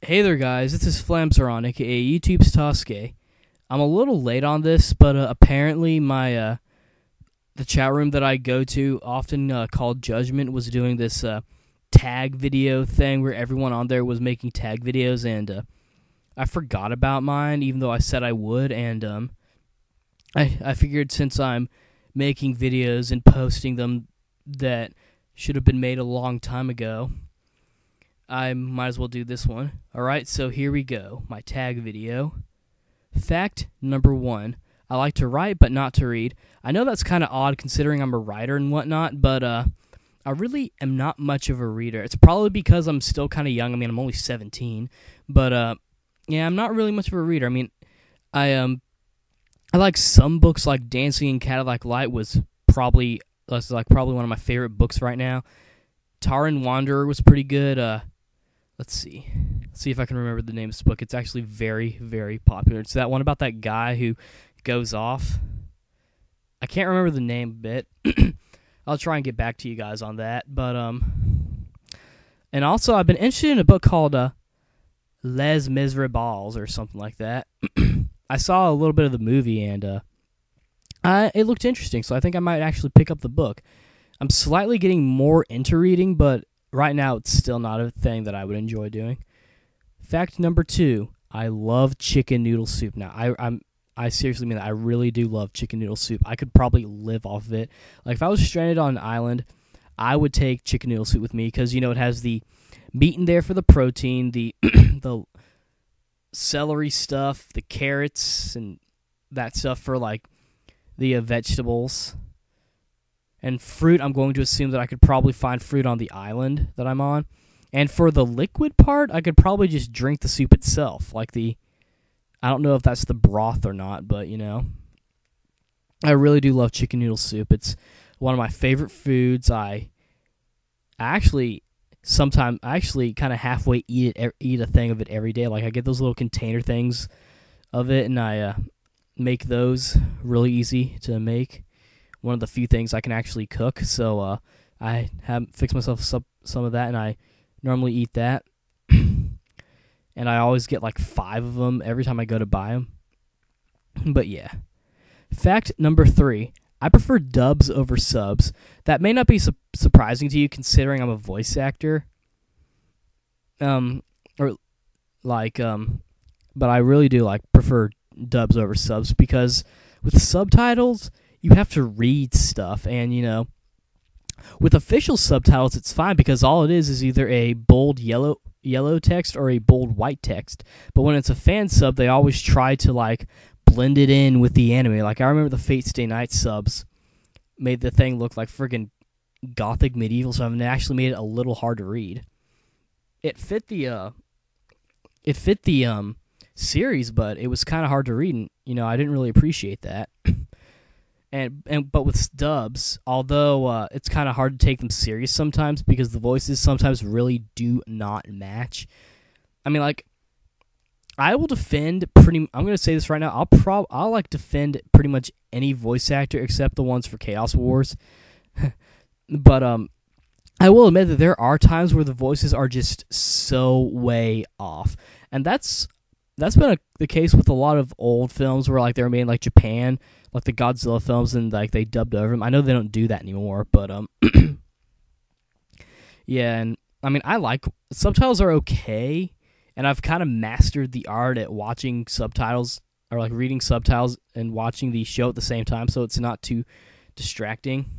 Hey there, guys. This is Flamsaron, aka YouTube's Tosuke. I'm a little late on this, but apparently my the chat room that I go to, often called Judgment, was doing this tag video thing where everyone on there was making tag videos, and I forgot about mine, even though I said I would. And I figured since I'm making videos and posting them that should have been made a long time ago, I might as well do this one. Alright, so here we go. My tag video. Fact number 1. I like to write, but not to read. I know that's kind of odd considering I'm a writer and whatnot, but I really am not much of a reader. It's probably because I'm still kind of young. I mean, I'm only 17. But, yeah, I'm not really much of a reader. I mean, I like some books, like Dancing in Cadillac Light was probably one of my favorite books right now. Taran Wanderer was pretty good. Let's see if I can remember the name of this book. It's actually very, very popular. It's that one about that guy who goes off. I can't remember the name of it. I'll try and get back to you guys on that. But and also I've been interested in a book called Les Miserables or something like that. I saw a little bit of the movie and it looked interesting, so I think I might actually pick up the book. I'm slightly getting more into reading, but right now it's still not a thing that I would enjoy doing. Fact number 2, I love chicken noodle soup. Now, I seriously mean that. I really do love chicken noodle soup. I could probably live off of it. Like, if I was stranded on an island, I would take chicken noodle soup with me because, it has the meat in there for the protein, the the celery stuff, the carrots, and that stuff for, like, the vegetables. And fruit, I'm going to assume that I could probably find fruit on the island that I'm on. And for the liquid part, I could probably just drink the soup itself. Like I don't know if that's the broth or not, but, I really do love chicken noodle soup. It's one of my favorite foods. I actually kind of halfway eat a thing of it every day. Like, I get those little container things of it, and I make those really easy to make. One of the few things I can actually cook, so I have fixed myself some of that, and I normally eat that. And I always get like 5 of them every time I go to buy them. But yeah. Fact number 3, I prefer dubs over subs. That may not be surprising to you considering I'm a voice actor. But I really do prefer dubs over subs because with subtitles, you have to read stuff, and, with official subtitles, it's fine because all it is either a bold yellow text or a bold white text. But when it's a fan sub, they always try to, blend it in with the anime. Like, I remember the Fate Stay Night subs made the thing look like friggin' gothic medieval stuff, and they actually made it a little hard to read. It fit the series, but it was kind of hard to read, and, I didn't really appreciate that. But with dubs, although it's kind of hard to take them serious sometimes because the voices sometimes really do not match. I mean, I will defend I'm going to say this right now. I'll defend pretty much any voice actor except the ones for Chaos Wars. But I will admit that there are times where the voices are just so way off, and that's been the case with a lot of old films where they were made in Japan, like the Godzilla films, and they dubbed over them. I know they don't do that anymore, but yeah. And I mean, subtitles are okay, and I've kind of mastered the art at watching subtitles or reading subtitles and watching the show at the same time, so it's not too distracting.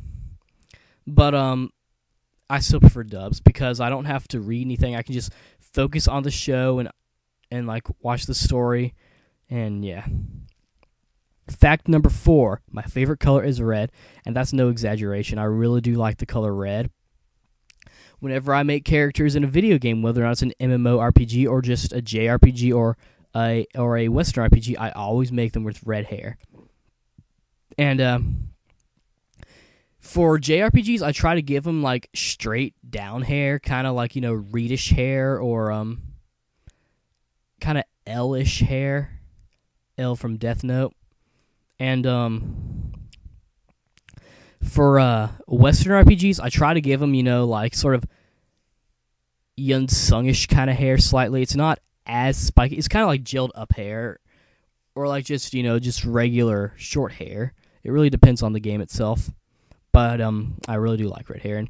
But I still prefer dubs because I don't have to read anything. I can just focus on the show and watch the story, and yeah. Fact number 4, my favorite color is red, and that's no exaggeration. I really do like the color red. Whenever I make characters in a video game, whether or not it's an MMORPG or just a JRPG or a Western RPG, I always make them with red hair. And for JRPGs, I try to give them straight down hair, kind of Reedish hair or kind of L-ish hair. L from Death Note. And for Western RPGs, I try to give them, sort of Yun Sung-ish kind of hair slightly. It's not as spiky. It's kind of like gelled up hair, or like just just regular short hair. It really depends on the game itself. But I really do like red hair. And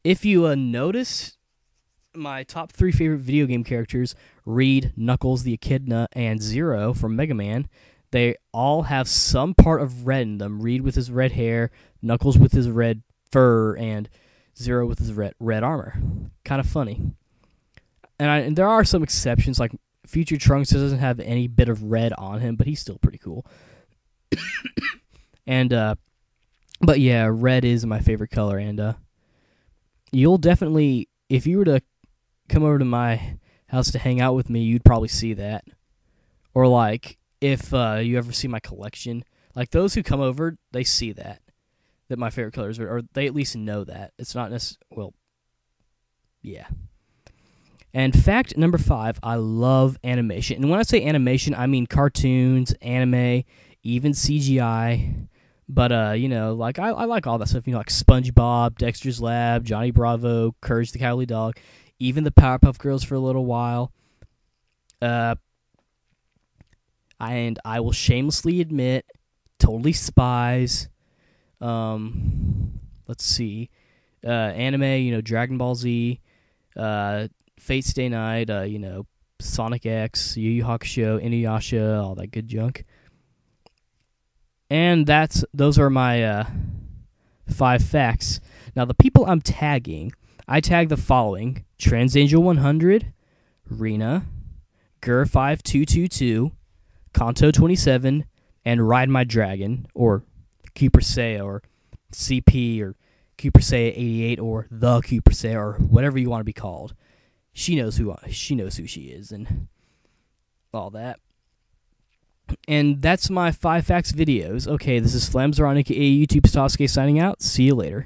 if you notice, my top 3 favorite video game characters, Reed, Knuckles the Echidna, and Zero from Mega Man, they all have some part of red in them. Reed with his red hair, Knuckles with his red fur, and Zero with his red armor. Kind of funny. And there are some exceptions, like Future Trunks doesn't have any bit of red on him, but he's still pretty cool. And but yeah, red is my favorite color, and you'll definitely, if you were to come over to my house to hang out with me, you'd probably see that. Or like if you ever see my collection, like those who come over, they see that my favorite colors are, or they at least know that. It's not necessarily, well, yeah. And fact number 5, I love animation. And when I say animation, I mean cartoons, anime, even CGI. But, like I like all that stuff, like SpongeBob, Dexter's Lab, Johnny Bravo, Courage the Cowardly Dog, even the Powerpuff Girls for a little while. And I will shamelessly admit, totally Spies. Let's see. Anime, Dragon Ball Z, Fate Stay Night, Sonic X, Yu Yu Hakusho, Inuyasha, all that good junk. And those are my 5 facts. Now, the people I'm tagging, I tag the following: TransAngel100, Rena, Gur5222, Kanto27, and Ride My Dragon, or Coopersea, or CP, or Coopersea88, or the Coopersea, or whatever you want to be called. She knows who she is, and all that. And that's my 5 facts videos. Okay, this is Flamzaronic, aka YouTube Sasuke, signing out. See you later.